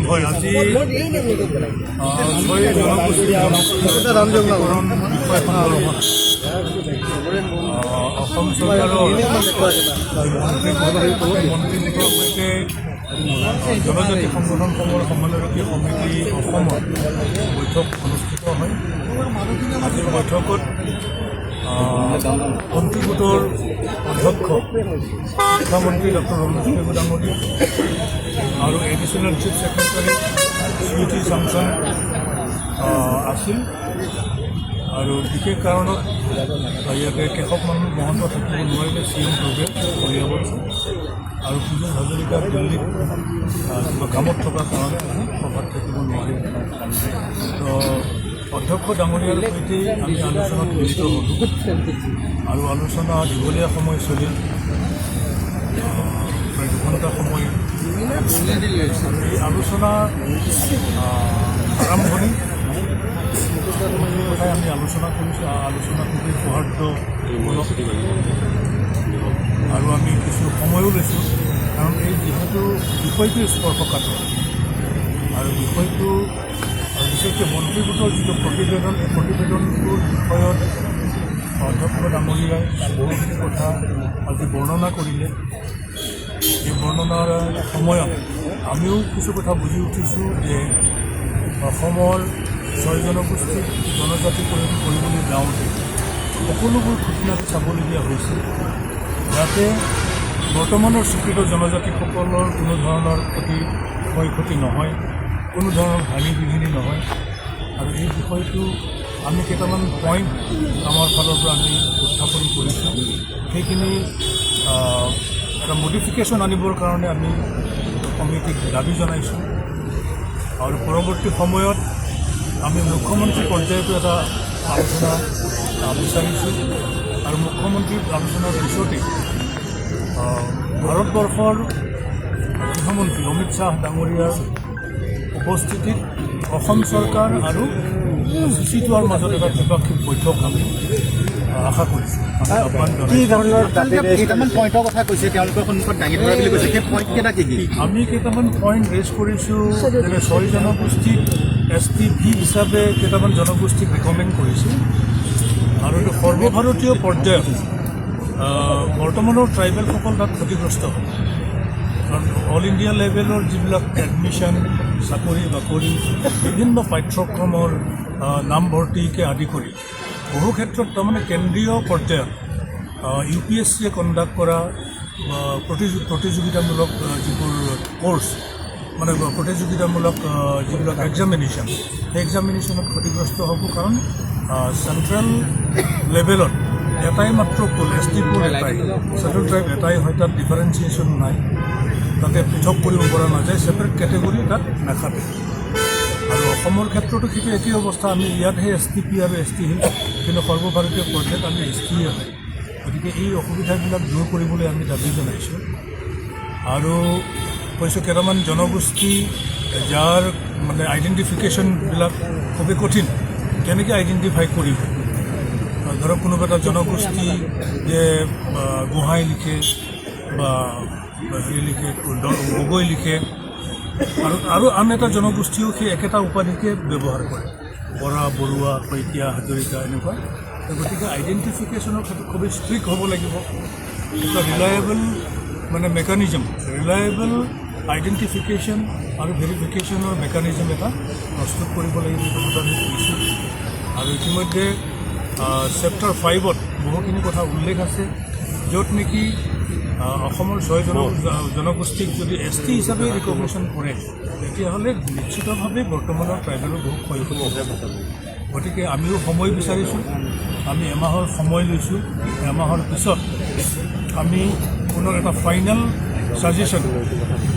হয় আজি ছয় জনগোষ্ঠী জনগোষ্ঠীকৰণ বিষয় সন্দৰ্ভত অসম চৰকাৰৰ মন্ত্ৰীগোটৰ সৈতে জনজাতি সংগঠনসমূহৰ সমন্বয়ৰক্ষী সমিতি অসমৰ বৈঠক অনুষ্ঠিত হয়। আজিৰ বৈঠকত মন্ত্ৰীগোটৰ অধ্যক্ষ শিক্ষামন্ত্ৰী ডক্টৰ ৰমেশ পেগু ডাঙৰীয়া আৰু এডিশ্যনেল চিফ ছেক্ৰেটাৰী সুইটি চামচন আছিল। আৰু বিশেষ কাৰণত ইয়াতে কেশৱ মহন্ত থাকিব নোৱাৰিলে CM প্ৰগ্ৰেম উলিয়াব আৰু পূজন হাজৰিকা দিল্লীত কিবা কামত থকাৰ কাৰণে সভাত থাকিব নোৱাৰিলে। তো অধ্যক্ষ ডাঙৰীয়াৰ সৈতে আমি আলোচনাত মিলিত হ'লোঁ আৰু আলোচনা দীঘলীয়া সময় চলিল, প্ৰায় 2 ঘণ্টা সময়। এই আলোচনাৰ আৰম্ভণি কথাই আমি আলোচনা কৰিছোঁ। আলোচনা খুবেই সৌহাৰ্দ্যমূলক আৰু আমি কিছু সময়ো লৈছোঁ, কাৰণ এই যিহেতু বিষয়টো স্পৰ্শকাতৰ আৰু বিষয়টো বিশেষকৈ মন্ত্ৰীগোটৰ যিটো প্ৰতিবেদন, এই প্ৰতিবেদনটোৰ বিষয়ত অধ্যক্ষ ডাঙৰীয়াই বহুখিনি কথা আজি বৰ্ণনা কৰিলে। এই বৰ্ণনাৰ সময়ত আমিও কিছু কথা বুজি উঠিছোঁ যে অসমৰ 6 জনগোষ্ঠীক জনজাতি কৰিবলৈ যাওঁতে সকলোবোৰ খুঁটিনাটি চাবলগীয়া হৈছিল, যাতে বৰ্তমানৰ স্বীকৃত জনজাতিসকলৰ কোনো ধৰণৰ ক্ষয়ক্ষতি নহয়, কোনো ধৰণৰ হানি বিঘিনি নহয়। আৰু এই বিষয়টো আমি কেইটামান পইণ্ট আমাৰ ফালৰ পৰা আমি উত্থাপন কৰিছোঁ। সেইখিনি এটা মডিফিকেশ্যন আনিবৰ কাৰণে আমি সমিতিক দাবী জনাইছোঁ। আৰু পৰৱৰ্তী সময়ত আমি মুখ্যমন্ত্ৰী পৰ্যায়তো এটা আলোচনা বিচাৰিছোঁ আৰু মুখ্যমন্ত্ৰীৰ আলোচনাৰ পিছতেই ভাৰতবৰ্ষৰ গৃহমন্ত্ৰী অমিত শ্বাহ ডাঙৰীয়াৰ উপস্থিতিত অসম চৰকাৰ আৰু CC2ৰ মাজত এটা দ্বিপাক্ষিক বৈঠক আমি আশা কৰিছোঁ। কেইটামান পইণ্টৰ কথা কৈছে, তেওঁলোকৰ সন্মুখত দাঙি ধৰা বুলি কৈছে, সেই পইণ্টকেইটা কি? আমি কেইটামান পইণ্ট ৰেজ কৰিছোঁ, যেনে 6 জনগোষ্ঠীক STV হিচাপে কেইটামান জনগোষ্ঠীক ৰিকমেণ্ড কৰিছোঁ। আৰু এইটো সৰ্বভাৰতীয় পৰ্যায়ত বৰ্তমানৰ ট্ৰাইবেলসকল তাত ক্ষতিগ্ৰস্ত হয়, কাৰণ অল ইণ্ডিয়া লেভেলৰ যিবিলাক এডমিশ্যন, চাকৰি বাকৰি, বিভিন্ন পাঠ্যক্ৰমৰ নামভৰ্তিকে আদি কৰি বহু ক্ষেত্ৰত তাৰমানে কেন্দ্ৰীয় পৰ্যায়ত UPSCয়ে কণ্ডাক্ট কৰা প্ৰতিযোগিতামূলক যিবোৰ কোৰ্চ, মানে প্ৰতিযোগিতামূলক যিবিলাক এক্সামিনেশ্যন, সেই এক্সামিনেশ্যনত ক্ষতিগ্ৰস্ত হ'ব। কাৰণ চেণ্ট্ৰেল লেভেলত এটাই মাত্ৰ পুল, ST পুল এটাই, চেণ্ট্ৰেল ট্ৰাইব এটাই হয়, তাত ডিফাৰেঞ্চিয়েশ্যন নাই, তাতে পৃথক কৰিব পৰা নাযায়, ছেপাৰেট কেটেগৰী তাত নাখাতে। আৰু অসমৰ ক্ষেত্ৰতো সেইটো একেই অৱস্থা। আমি ইয়াতহে STP আৰু ST হিল, কিন্তু সৰ্বভাৰতীয় পৰ্যায়ত আমি STয়ে হয়। গতিকে এই অসুবিধাবিলাক দূৰ কৰিবলৈ আমি দাবী জনাইছোঁ। আৰু কৈছোঁ কেইটামান জনগোষ্ঠী যাৰ মানে আইডেণ্টিফিকেশ্যনবিলাক খুবেই কঠিন, কেনেকৈ আইডেণ্টিফাই কৰিব। ধৰক কোনোবা এটা জনগোষ্ঠী যে গোহাঁই লিখে বা হেৰি লিখে, গগৈ লিখে, আৰু আন এটা জনগোষ্ঠীও সেই একেটা উপাধিকে ব্যৱহাৰ কৰে, বৰা, বৰুৱা, শইকীয়া, হাজৰিকা এনেকুৱা। গতিকে আইডেণ্টিফিকেশ্যনৰ ক্ষেত্ৰত খুবেই ষ্ট্ৰিক্ট হ'ব লাগিব। এটা ৰিলায়েবল মানে মেকানিজম, ৰিলায়েবল আইডেণ্টিফিকেশ্যন আৰু ভেৰিফিকেশ্যনৰ মেকানিজম এটা প্ৰস্তুত কৰিব লাগিব, সেইটো আমি কৈছোঁ। আৰু ইতিমধ্যে চেপ্টাৰ 5ত বহুখিনি কথা উল্লেখ আছে, য'ত নেকি অসমৰ 6 জনগোষ্ঠীক যদি ST হিচাপে ৰিকগনিশ্যন কৰে, তেতিয়াহ'লে নিশ্চিতভাৱে বৰ্তমানৰ ট্ৰাইবেলৰ বহু ক্ষয়ক্ষতি হ'ব। গতিকে আমিও সময় বিচাৰিছোঁ, আমি এমাহৰ সময় লৈছোঁ। এমাহৰ পিছত আমি পুনৰ এটা ফাইনেল ছাজেশ্যন,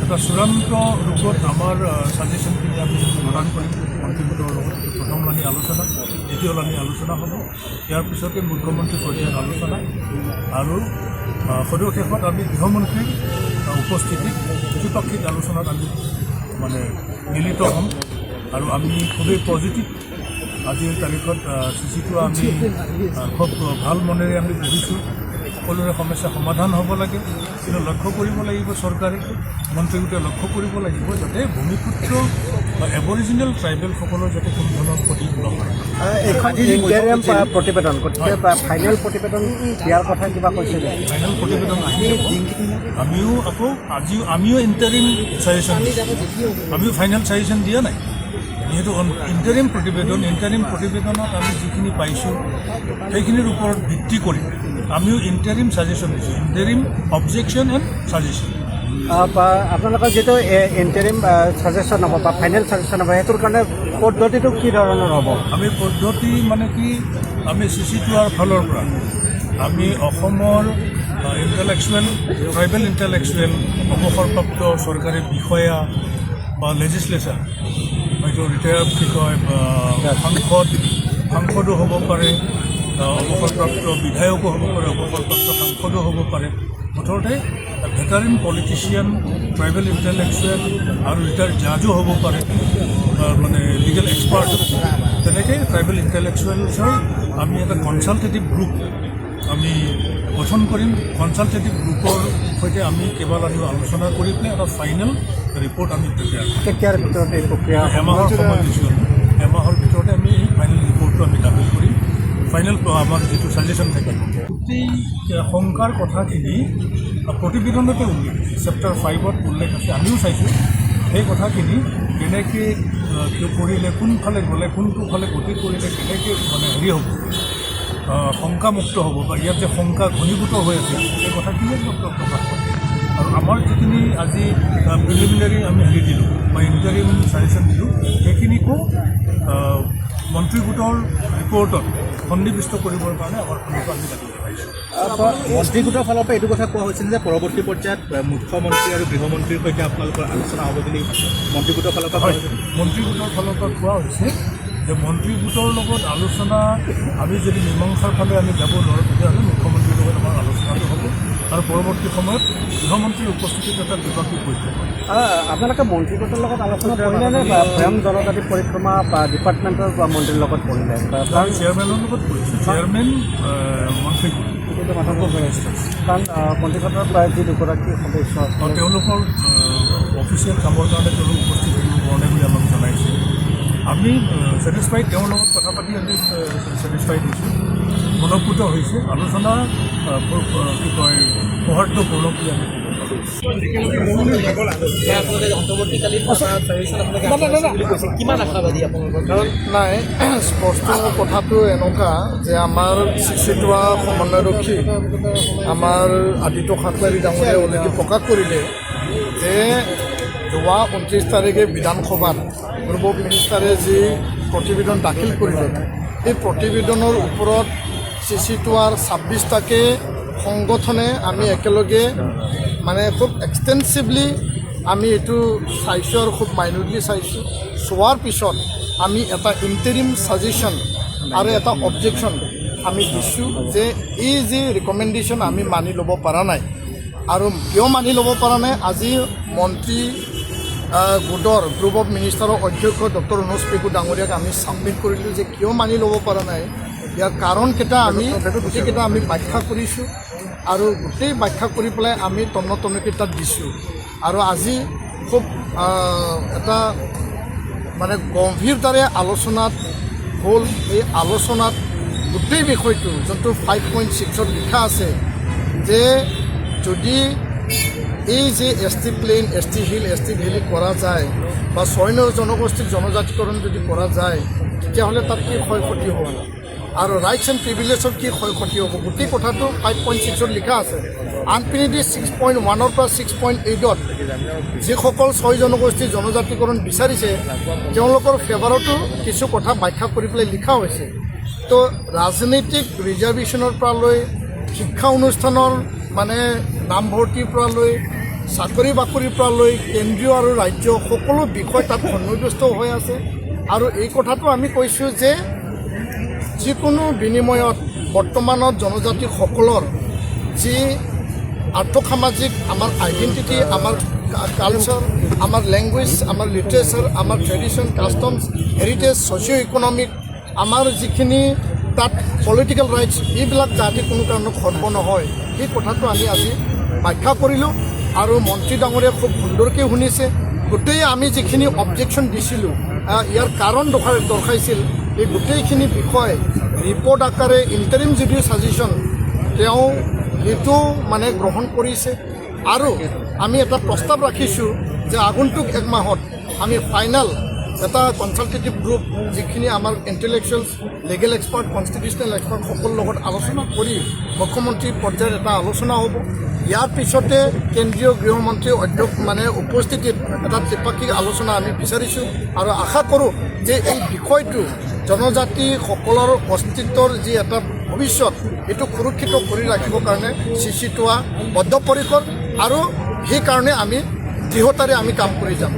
এটা চূড়ান্ত ৰূপত আমাৰ ছাজেশ্যনখিনি আমি প্ৰদান কৰিম মন্ত্ৰীগোটৰ লগত। প্ৰথমলানি আলোচনা, দ্বিতীয়লানি আলোচনা হ'ব, ইয়াৰ পিছতে মুখ্যমন্ত্ৰী পৰ্যায়ত আলোচনা, আৰু সদৌ আমি গৃহমন্ত্ৰীৰ উপস্থিতিত দ্বিপাক্ষিক আলোচনাত আমি মানে মিলিত হ'ম। আৰু আমি খুবেই পজিটিভ আজিৰ তাৰিখত CC2 আমি খুব ভাল মনেৰে আমি বুজিছোঁ সকলোৰে সমস্যা সমাধান হ'ব লাগে কিন্তু লক্ষ্য কৰিব লাগিব চৰকাৰে মন্ত্ৰীগোটে লক্ষ্য কৰিব লাগিব যাতে ভূমিপুত্ৰ বা এবৰিজিনেল ট্ৰাইবেলসকলৰ যাতে কোনো ধৰণৰ ক্ষতি নহয় এইখন ইণ্টাৰিয়াম প্ৰতিবেদন গতিকে ফাইনেল প্ৰতিবেদন দিয়াৰ কথা কিবা কৈছে নেকি? ফাইনেল প্ৰতিবেদন আহি যাব আমিও আকৌ আমিও ইণ্টাৰিম ছাজেশ্যন আমিও ফাইনেল ছাজেশ্যন দিয়া নাই যিহেতু ইণ্টাৰিম প্ৰতিবেদনত আমি যিখিনি পাইছোঁ সেইখিনিৰ ওপৰত ভিত্তি কৰি আমিও ইণ্টাৰিম ছাজেশ্যন দিছোঁ ইণ্টাৰিম অবজেকশ্যন এণ্ড ছাজেশ্যন আপোনালোকৰ যিটো ইণ্টাৰিম ছাজেশ্যন হ'ব বা ফাইনেল ছাজেশ্যন হ'ব সেইটোৰ কাৰণে পদ্ধতিটো কি ধৰণৰ হ'ব? আমি পদ্ধতি মানে কি আমি CC2R ফালৰ পৰা আমি অসমৰ ইণ্টেলেকচুৱেল ট্ৰাইবেল ইণ্টেলেকচুৱেল অৱসৰপ্ৰাপ্ত চৰকাৰী বিষয়া বা লেজিছলেচাৰ হয়তো ৰিটায়াৰ্ড কি কয় সাংসদো হ'ব পাৰে অৱসৰপ্ৰাপ্ত বিধায়কো হ'ব পাৰে অৱসৰপ্ৰাপ্ত সাংসদো হ'ব পাৰে মুঠতে ভেটাৰেন পলিটিচিয়ান ট্ৰাইবেল ইণ্টেলেকচুৱেল আৰু ৰিটায়াৰ্ড জাজো হ'ব পাৰে মানে লিগেল এক্সপাৰ্ট তেনেকৈ ট্ৰাইবেল ইণ্টেলেকচুৱেলছৰ আমি এটা কনচালটেটিভ গ্ৰুপ আমি গঠন কৰিম কনচালটেটিভ গ্ৰুপৰ সৈতে আমি কেইবালানিও আলোচনা কৰি পেলাই এটা ফাইনেল ৰিপৰ্ট আমি প্ৰিপেয়াৰ কৰিম কেতিয়াৰ ভিতৰত এই প্ৰক্ৰিয়া এমাহৰ সময় দিছোঁ এমাহৰ ভিতৰতে আমি এই ফাইনেল ৰিপৰ্টটো আমি দাখিল কৰিম ফাইনেল আমাৰ যিটো ছাজেশ্যন থাকে গোটেই শংকাৰ কথাখিনি প্ৰতিবেদনতে উল্লেখ চেপ্টাৰ 5ত উল্লেখ আছে আমিও চাইছোঁ সেই কথাখিনি কেনেকৈ কৰিলে কোনফালে গ'লে কোনটো ফালে গতি কৰিলে কেনেকৈ মানে হেৰি হ'ব শংকামুক্ত হ'ব বা ইয়াত যে শংকা ঘনীভূত হৈ আছে সেই কথাখিনিয়ে প্ৰকাশ কৰে আৰু আমাৰ যিখিনি আজি প্ৰিলিমিনাৰী আমি হেৰি দিলোঁ বা ইণ্টাৰিম ছাজেশ্যন দিলোঁ সেইখিনিকো মন্ত্ৰীগোটৰ ৰিপৰ্টত সন্নিৱিষ্ট কৰিবৰ কাৰণে আমাৰ সন্মুখত আমি দাবী জনাইছোঁ মন্ত্ৰীগোটৰ ফালৰ পৰা এইটো কথা কোৱা হৈছিল যে পৰৱৰ্তী পৰ্যায়ত মুখ্যমন্ত্ৰী আৰু গৃহমন্ত্ৰীৰ সৈতে আপোনালোকৰ আলোচনা হ'ব বুলি মন্ত্ৰীগোটৰ ফালৰ পৰা মন্ত্ৰীগোটৰ ফালৰ পৰা কোৱা হৈছে যে মন্ত্ৰীগোটৰ লগত আলোচনা আমি যদি মীমাংসাৰ ফালে আমি যাব নোৱাৰোঁ তেতিয়াহ'লে মুখ্যমন্ত্ৰীৰ লগত আমাৰ আলোচনাটো হ'ব আৰু পৰৱৰ্তী সময়ত গৃহমন্ত্ৰীৰ উপস্থিতিত এটা দ্বিপাক্ষিক বৈঠক হ'ব আপোনালোকে মন্ত্ৰীগোটৰ লগত আলোচনা কৰিলে নে বা ভৈয়াম জনজাতি পৰিক্ৰমা বা ডিপাৰ্টমেণ্টৰ বা মন্ত্ৰীৰ লগত কৰিলে কাৰণ চেয়াৰমেনৰ লগত কৰিছোঁ চেয়াৰমেন মন্ত্ৰীগোট কাৰণ মন্ত্ৰীগোটৰ প্ৰায় যি দুগৰাকী সদস্য তেওঁলোকৰ অফিচিয়েল কামৰ কাৰণে তেওঁলোক উপস্থিত থাকিব কাৰণে বুলি আমাক জনাইছে আমি ছেটিছফাইড তেওঁৰ লগত কথা পাতি আমি ছেটিছফাইড হৈছোঁ মনঃপূত হৈছে আলোচনা কি কয় সৌহাৰ্দ্যপূৰ্ণ বুলি আমি নাই স্পষ্ট কথাটো এনেকুৱা যে আমাৰ CC2R সমন্বয়ৰক্ষী আমাৰ আদিত্য খাটলাৰী ডাঙৰীয়াই অলৰেডি প্ৰকাশ কৰিলে যে যোৱা 29 তাৰিখে বিধানসভাত পূৰ্ব মিনিষ্টাৰে যি প্ৰতিবেদন দাখিল কৰিলে এই প্ৰতিবেদনৰ ওপৰত CC2R 26টাকে সংগঠনে আমি একেলগে মানে খুব এক্সটেনচিভলি আমি এইটো চাইছোঁ আৰু খুব মাইনৰলি চাইছোঁ চোৱাৰ পিছত আমি এটা ইণ্টাৰিম ছাজেশ্যন আৰু এটা অবজেকশ্যন আমি দিছোঁ যে এই যি ৰিকমেণ্ডেশ্যন আমি মানি ল'ব পৰা নাই আৰু কিয় মানি ল'ব পৰা নাই আজি মন্ত্ৰী গোটৰ গ্ৰুপ অফ মিনিষ্টাৰৰ অধ্যক্ষ ডক্টৰ অনুজ পেগু ডাঙৰীয়াক আমি ছাবমিট কৰিলোঁ যে কিয় মানি ল'ব পৰা নাই ইয়াৰ কাৰণকেইটা আমি গোটেইকেইটা আমি ব্যাখ্যা কৰিছোঁ আৰু গোটেই ব্যাখ্যা কৰি পেলাই আমি তন্নতন্নকৈ তাত দিছোঁ আৰু আজি খুব এটা মানে গম্ভীৰতাৰে আলোচনাত হ'ল এই আলোচনাত গোটেই বিষয়টো যোনটো 5.6ত লিখা আছে যে যদি এই যে ST plain ST hill ST valley কৰা যায় বা 6 জনগোষ্ঠীৰ জনজাতিকৰণ যদি কৰা যায় তেতিয়াহ'লে তাত কি ক্ষয় ক্ষতি হ'ব আৰু ৰাইটছ এণ্ড প্ৰিভিলেজৰ কি ক্ষয় ক্ষতি হ'ব গোটেই কথাটো 5.6ত লিখা আছে আনপিনিদি 6.1ৰ পৰা 6.8ত যিসকল 6 জনগোষ্ঠীৰ জনজাতিকৰণ বিচাৰিছে তেওঁলোকৰ ফেভাৰতো কিছু কথা ব্যাখ্যা কৰি পেলাই লিখা হৈছে তো ৰাজনৈতিক ৰিজাৰ্ভেশ্যনৰ পৰা লৈ শিক্ষা অনুষ্ঠানৰ মানে নামভৰ্তিৰ পৰা লৈ চাকৰি বাকৰিৰ পৰা লৈ কেন্দ্ৰীয় আৰু ৰাজ্য সকলো বিষয় তাত সন্নিৱিষ্ট হৈ আছে আৰু এই কথাটো আমি কৈছোঁ যে যিকোনো বিনিময়ত বৰ্তমানত জনজাতিসকলৰ যি আৰ্থসামাজিক আমাৰ আইডেণ্টিটি আমাৰ কালচাৰ আমাৰ লেংগুৱেজ আমাৰ লিটাৰেচাৰ আমাৰ tradition customs heritage socio' economic আমাৰ যিখিনি তাত পলিটিকেল ৰাইটছ এইবিলাক যাতে কোনো কাৰণত খৰ্ব নহয় সেই কথাটো আমি আজি ব্যাখ্যা কৰিলোঁ আৰু মন্ত্ৰী ডাঙৰীয়াই খুব সুন্দৰকৈ শুনিছে গোটেই আমি যিখিনি অবজেকশ্যন দিছিলোঁ ইয়াৰ কাৰণ দৰ্শাইছিল এই গোটেইখিনি বিষয় ৰিপৰ্ট আকাৰে ইণ্টাৰিম যদিও ছাজেশ্যন তেওঁ সেইটো মানে গ্ৰহণ কৰিছে আৰু আমি এটা প্ৰস্তাৱ ৰাখিছোঁ যে আগন্তুক এক মাহত আমি ফাইনেল এটা কনচালটেটিভ গ্ৰুপ যিখিনি আমাৰ ইণ্টেলেকচুৱেলছ লিগেল এক্সপাৰ্ট কনষ্টিটিউচনেল এক্সপাৰ্ট সকলৰ লগত আলোচনা কৰি মুখ্যমন্ত্ৰী পৰ্যায়ত এটা আলোচনা হ'ব ইয়াৰ পিছতে কেন্দ্ৰীয় গৃহমন্ত্ৰী উপস্থিতিত এটা ত্ৰিপাক্ষিক আলোচনা আমি বিচাৰিছোঁ আৰু আশা কৰোঁ যে এই বিষয়টো জনজাতিসকলৰ অস্তিত্বৰ যি এটা ভৱিষ্যত এইটো সুৰক্ষিত কৰি ৰাখিবৰ কাৰণে চিচিটোৱা বদ্ধপৰিকৰ আৰু সেইকাৰণে আমি দৃঢ়তাৰে আমি কাম কৰি যাম